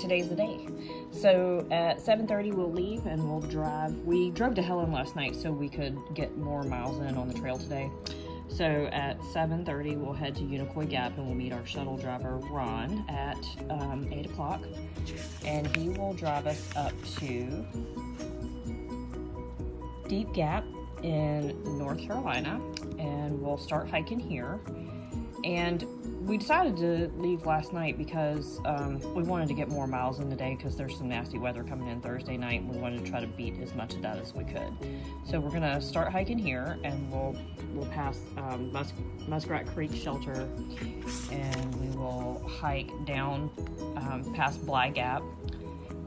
today's the day. So at 7:30 we'll leave and we'll drive. We drove to Helen last night so we could get more miles in on the trail today. So at 7:30 we'll head to Unicoi Gap and we'll meet our shuttle driver Ron at 8 o'clock, and he will drive us up to Deep Gap in North Carolina, and we'll start hiking here. And we decided to leave last night because we wanted to get more miles in today because there's some nasty weather coming in Thursday night, and we wanted to try to beat as much of that as we could. So we're gonna start hiking here, and we'll pass Muskrat Creek Shelter, and we will hike down past Bly Gap.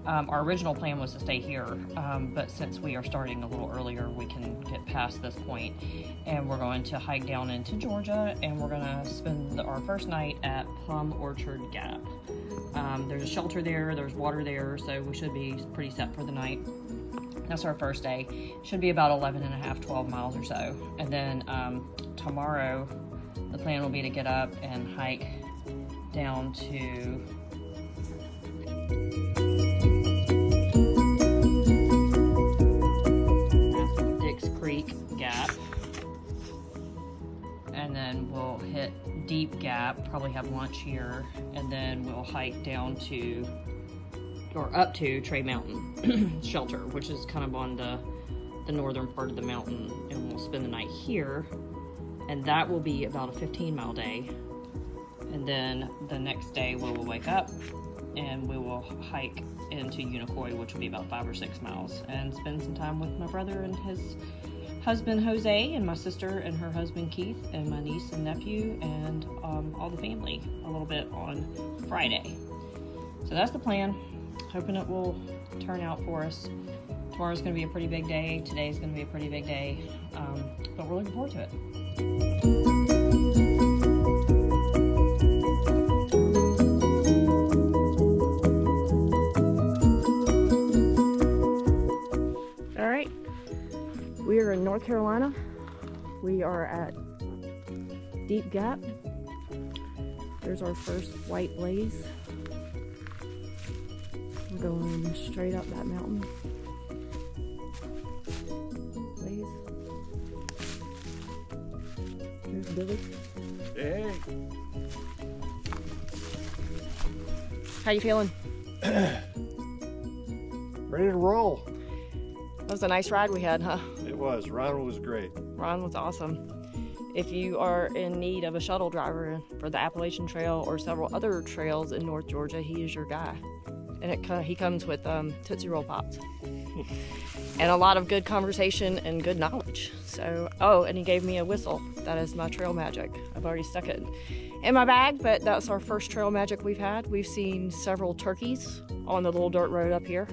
Our original plan was to stay here, but since we are starting a little earlier, we can get past this point, and we're going to hike down into Georgia, and we're gonna spend our first night at Plum Orchard Gap. There's a shelter there, there's water there, so we should be pretty set for the night. That's our first day. Should be about 12 miles or so. And then tomorrow, the plan will be to get up and hike down to Gap, and then we'll hit Deep Gap, probably have lunch here, and then we'll hike down to, or up to Tre Mountain Shelter, which is kind of on the northern part of the mountain, and we'll spend the night here, and that will be about a 15-mile day. And then the next day we will wake up and we will hike into Unicoi, which will be about 5 or 6 miles, and spend some time with my brother and his husband Jose, and my sister and her husband Keith, and my niece and nephew, and all the family a little bit on Friday. So that's the plan. Hoping it will turn out for us. Tomorrow's going to be a pretty big day. Today's going to be a pretty big day, but we're looking forward to it. We are in North Carolina. We are at Deep Gap. There's our first white blaze. We're going straight up that mountain. Blaze. There's Billy. Hey. How you feeling? Ready to roll. That was a nice ride we had, huh? It was. Ron was great. Ron was awesome. If you are in need of a shuttle driver for the Appalachian Trail or several other trails in North Georgia, he is your guy. And he comes with Tootsie Roll Pops. And a lot of good conversation and good knowledge. So, oh, and he gave me a whistle. That is my trail magic. I've already stuck it in my bag, but that's our first trail magic we've had. We've seen several turkeys on the little dirt road up here.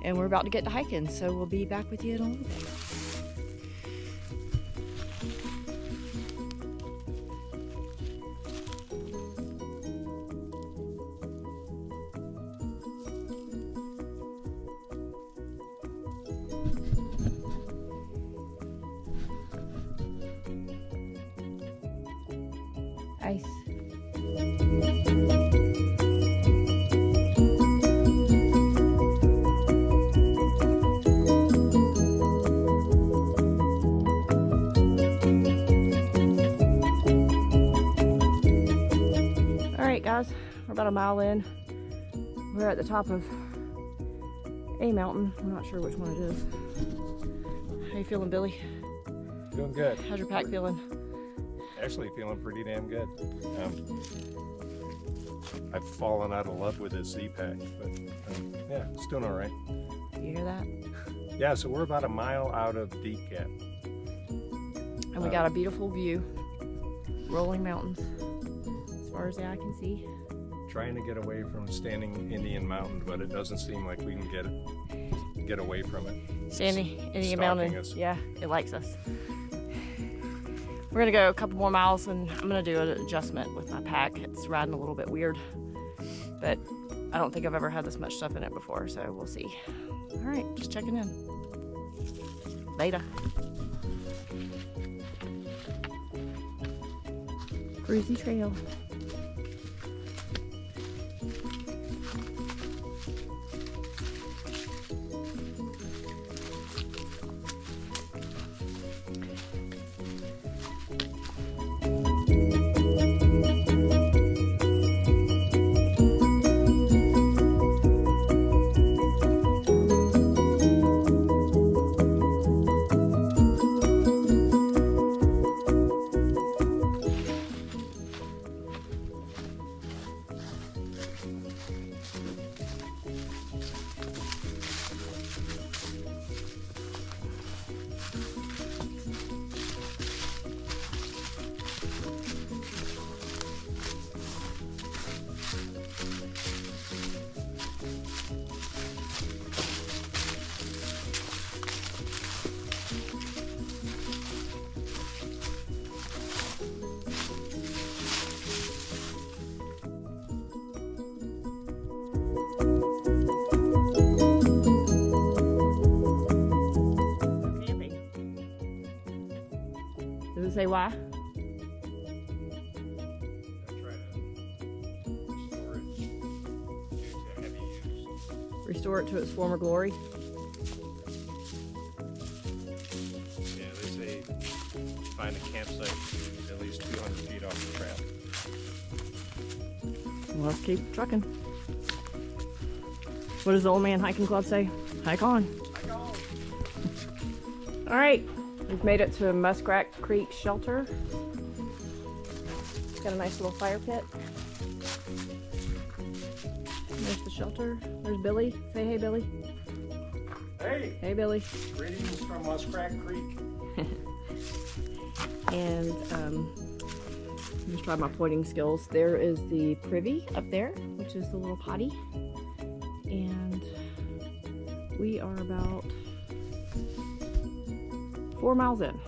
And we're about to get to hiking, so we'll be back with you in a little bit. Ice. Guys, we're about a mile in. We're at the top of a mountain. I'm not sure which one it is. How you feeling, Billy? Doing good. How's your pack feeling? Actually feeling pretty damn good. I've fallen out of love with this Z-Pack, but yeah, it's doing all right. You hear that? Yeah, so we're about a mile out of Deep Gap. And we got a beautiful view. Rolling mountains. As far as the eye can see. Trying to get away from Standing Indian Mountain, but it doesn't seem like we can get away from it. Standing Indian Stalking Mountain, us. yeah, it likes us. We're gonna go a couple more miles, and I'm gonna do an adjustment with my pack. It's riding a little bit weird, but I don't think I've ever had this much stuff in it before, so we'll see. All right, just checking in. Later. Cruisy trail. say why? Restore it to its former glory. Yeah, they say find a campsite at least 200 feet off the trail. Well, let's keep trucking. What does the old man hiking club say? Hike on. Hike on. All right, we've made it to Muskrat Creek Shelter. It's got a nice little fire pit. There's the shelter. There's Billy. Say hey, Billy. Hey. Hey, Billy. Greetings from Muskrat Creek. And just try my pointing skills. There is the privy up there, which is the little potty. And we are about 4 miles in.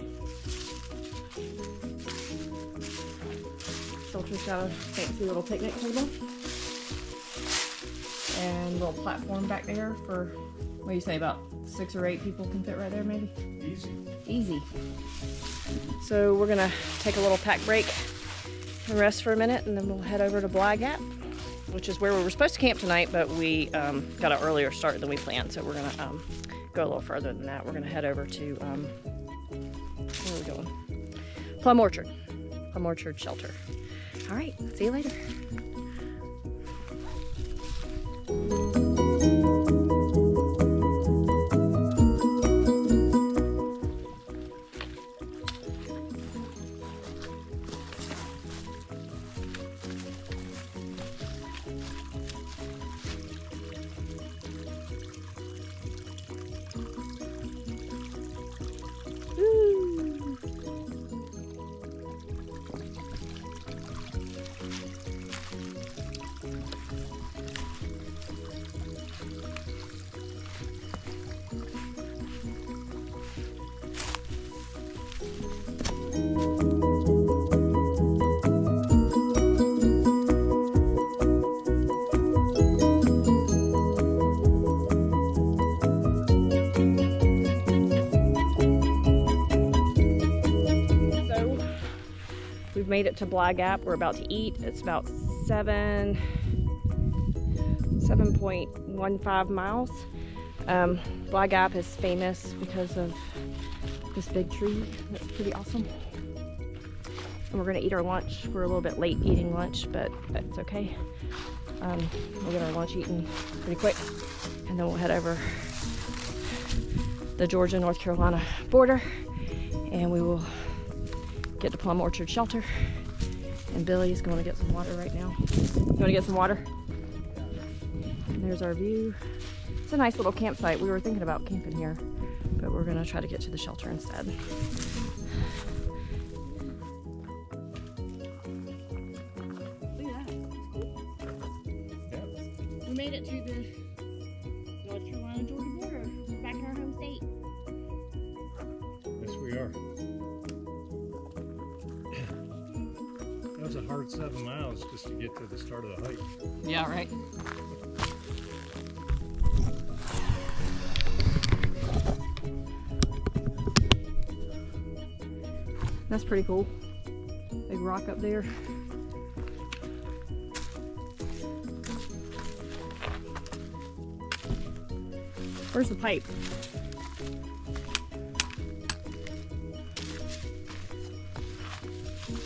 Shelter's got a fancy little picnic table. And a little platform back there for, what do you say, about 6 or 8 people can fit right there maybe? Easy. Easy. So we're gonna take a little pack break and rest for a minute, and then we'll head over to Bly Gap, which is where we were supposed to camp tonight, but we got an earlier start than we planned, so we're gonna go a little further than that. We're gonna head over to, where are we going? Plum Orchard Shelter. All right, see you later. We've made it to Bly Gap. We're about to eat. It's about 7.15 miles. Bly Gap is famous because of this big tree. That's pretty awesome. And we're gonna eat our lunch. We're a little bit late eating lunch, but it's okay. We'll get our lunch eaten pretty quick, and then we'll head over the Georgia-North Carolina border, and we will get to Plum Orchard Shelter. And Billy's going to get some water right now. You want to get some water? And there's our view. It's a nice little campsite. We were thinking about camping here, but we're going to try to get to the shelter instead. Look at that. Yeah. We made it to the North Carolina-Georgia border. We're back in our home state. Yes, we are. That was a hard 7 miles just to get to the start of the hike. Yeah, right. That's pretty cool. Big rock up there. Where's the pipe?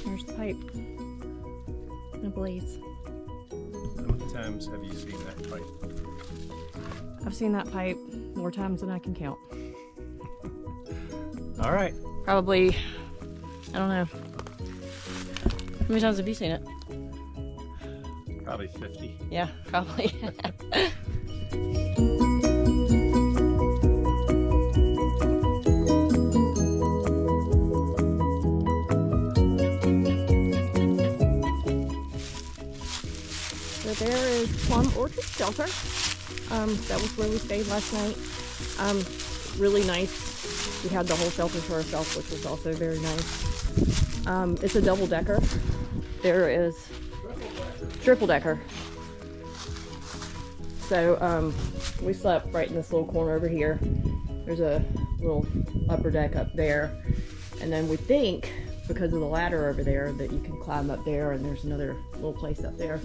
There's the pipe. In a blaze. How many times have you seen that pipe? I've seen that pipe more times than I can count. All right. Probably, I don't know. How many times have you seen it? Probably 50. Yeah, probably. So there is Plum Orchard Shelter. That was where we stayed last night. Really nice. We had the whole shelter to ourselves, which was also very nice. It's a double-decker. There is triple-decker. So we slept right in this little corner over here. There's a little upper deck up there. And then we think because of the ladder over there that you can climb up there, and there's another little place up there.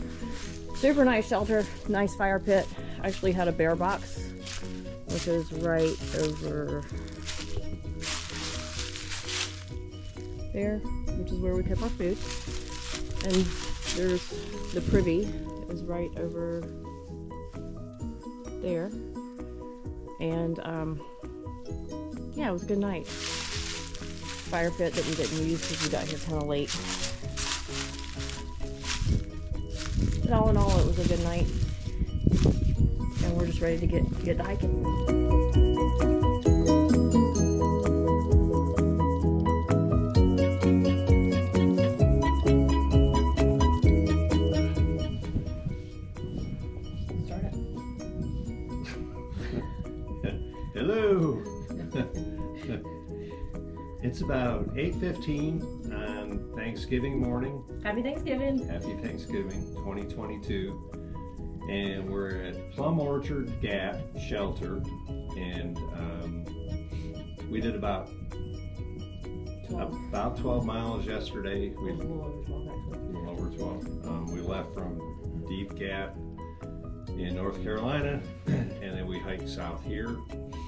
Super nice shelter, nice fire pit. Actually had a bear box, which is right over there, which is where we kept our food. And there's the privy is right over there. And yeah, it was a good night. Fire pit that we didn't use because we got here kind of late. But all in all, it was a good night. And we're just ready to get to hiking. Hello. It's about 8:15 on Thanksgiving morning. Happy Thanksgiving. Happy Thanksgiving 2022. And we're at Plum Orchard Gap Shelter. And we did about 12 miles yesterday. A little over 12 actually. A little over 12. We left from Deep Gap in North Carolina, and then we hiked south here.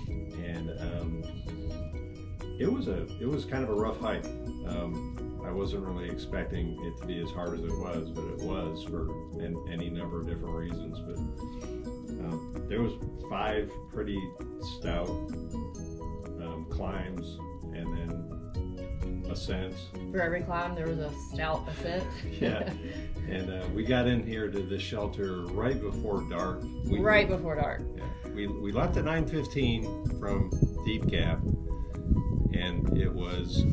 And it was kind of a rough hike. I wasn't really expecting it to be as hard as it was, but it was for any number of different reasons. But there was 5 pretty stout climbs, and then ascents. For every climb, there was a stout ascent. Yeah, and we got in here to the shelter right before dark. Right before dark. Yeah, we left at 9:15 from Deep Gap, and it was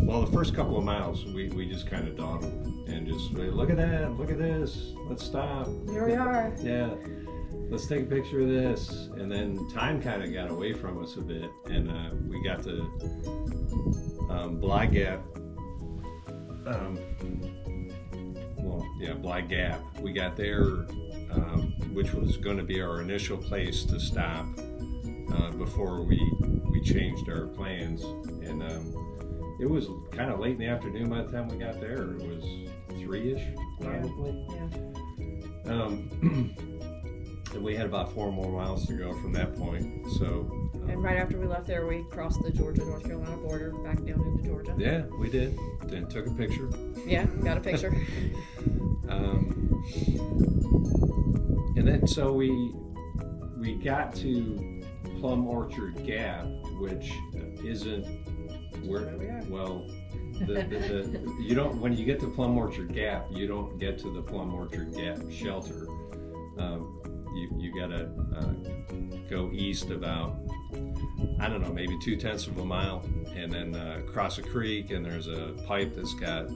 well, the first couple of miles we just kind of dawdled and just look at that, look at this, let's stop. Here we are. Yeah, let's take a picture of this. And then time kind of got away from us a bit, and we got to Bly Gap. Bly Gap. We got there, which was going to be our initial place to stop before we changed our plans. And it was kind of late in the afternoon by the time we got there. It was 3-ish, probably. Yeah. And we had about 4 more miles to go from that point. So. And right after we left there, we crossed the Georgia-North Carolina border back down into Georgia. Yeah, we did. Then took a picture. Yeah, got a picture. And then so we got to Plum Orchard Gap, which isn't where we are. Well, you don't, when you get to Plum Orchard Gap, you don't get to the Plum Orchard Gap shelter. You gotta go east about, I don't know, maybe 0.2 of a mile, and then cross a creek, and there's a pipe that's got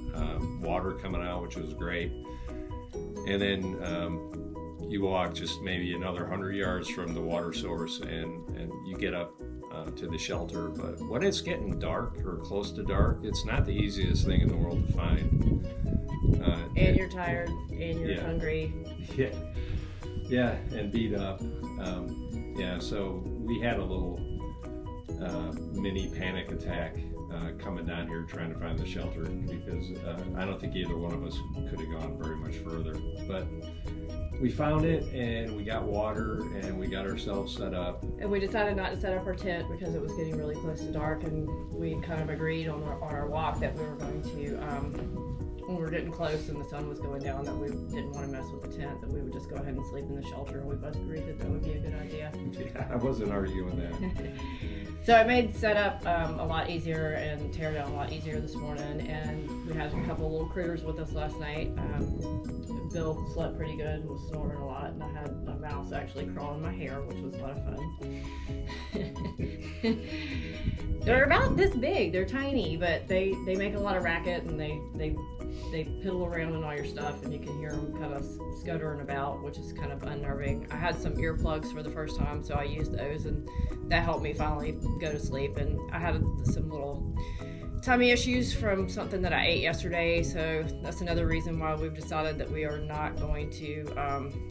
water coming out, which was great. And then you walk just maybe another 100 yards from the water source, and you get up to the shelter. But when it's getting dark or close to dark, it's not the easiest thing in the world to find. And you're tired, and you're hungry. Yeah, and beat up. So we had a little mini panic attack coming down here trying to find the shelter, because I don't think either one of us could have gone very much further. But we found it, and we got water, and we got ourselves set up. And we decided not to set up our tent because it was getting really close to dark, and we kind of agreed on our walk that we were going to, when we were getting close and the sun was going down, that we didn't want to mess with the tent, that we would just go ahead and sleep in the shelter, and we both agreed that would be a good idea. Yeah, I wasn't arguing that. So it made setup a lot easier and tear down a lot easier this morning, and we had a couple little critters with us last night. Bill slept pretty good and was snoring a lot, and I had a mouse actually crawl in my hair, which was a lot of fun. They're about this big. They're tiny, but they make a lot of racket, and they piddle around in all your stuff, and you can hear them kind of scuttering about, which is kind of unnerving. I had some earplugs for the first time, so I used those, and that helped me finally go to sleep. And I had some little tummy issues from something that I ate yesterday, so that's another reason why we've decided that we are not going to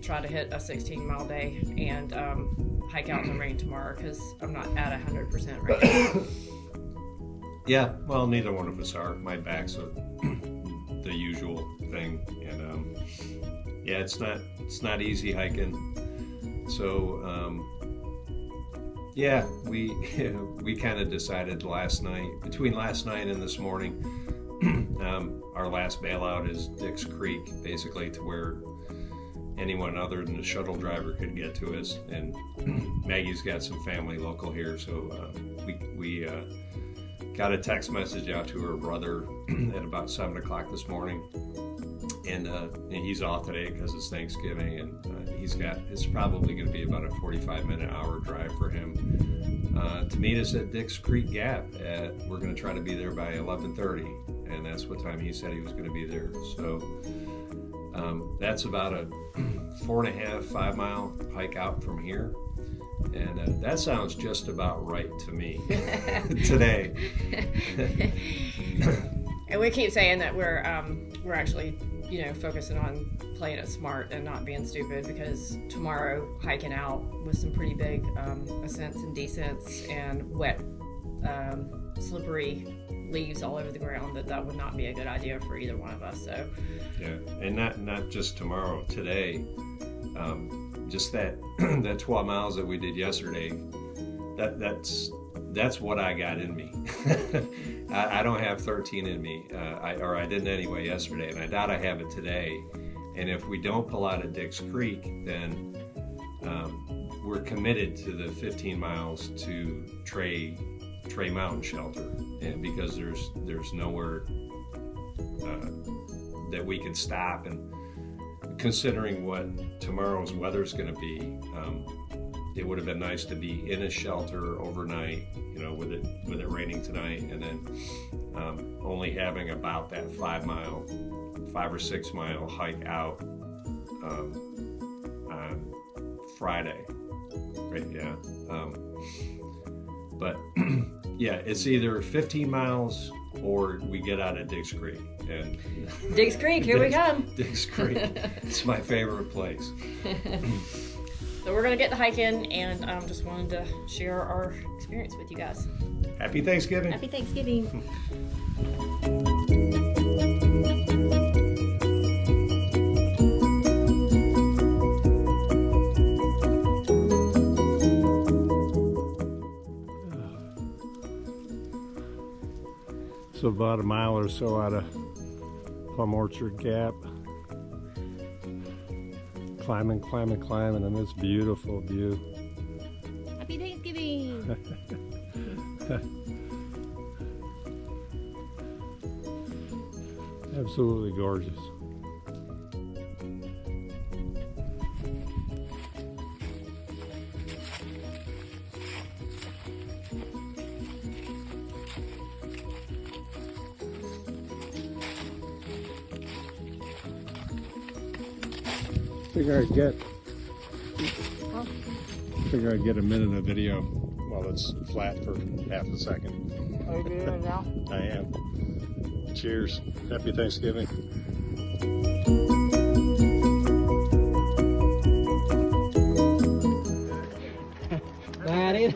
try to hit a 16-mile day. And hike out in the rain tomorrow because I'm not at 100% right now. Yeah, well, neither one of us are. My back's the usual thing, and yeah, it's not easy hiking. So yeah, we kind of decided between last night and this morning, our last bailout is Dix Creek, basically to where anyone other than the shuttle driver could get to us. And Maggie's got some family local here, so we got a text message out to her brother at about 7 o'clock this morning, and he's off today because it's Thanksgiving, and it's probably going to be about a 45-minute hour drive for him to meet us at Dix Creek Gap. We're going to try to be there by 11:30, and that's what time he said he was going to be there. So that's about a 4.5-5 mile hike out from here. And that sounds just about right to me today. And we keep saying that we're actually, focusing on playing it smart and not being stupid, because tomorrow hiking out with some pretty big ascents and descents and wet, slippery leaves all over the ground, that would not be a good idea for either one of us. So yeah, and not just tomorrow, today. Just that 12 miles that we did yesterday, that's what I got in me. I don't have 13 in me, I didn't anyway yesterday, and I doubt I have it today. And if we don't pull out at Dix Creek, then we're committed to the 15 miles to Tre Mountain Shelter, and because there's nowhere that we can stop. And considering what tomorrow's weather's going to be, it would have been nice to be in a shelter overnight, with it raining tonight, and then only having about that 5 or 6 mile hike out on Friday, right? Yeah. But yeah, it's either 15 miles or we get out at Dix Creek. And Dix Creek, here we come. Dix Creek, it's my favorite place. So we're gonna get the hike in, and just wanted to share our experience with you guys. Happy Thanksgiving. Happy Thanksgiving. So about a mile or so out of Plum Orchard Gap. Climbing, and this beautiful view. Happy Thanksgiving. Absolutely gorgeous. Figure I'd get a minute of video while it's flat for half a second. Are you doing it now? I am. Cheers. Happy Thanksgiving. That is.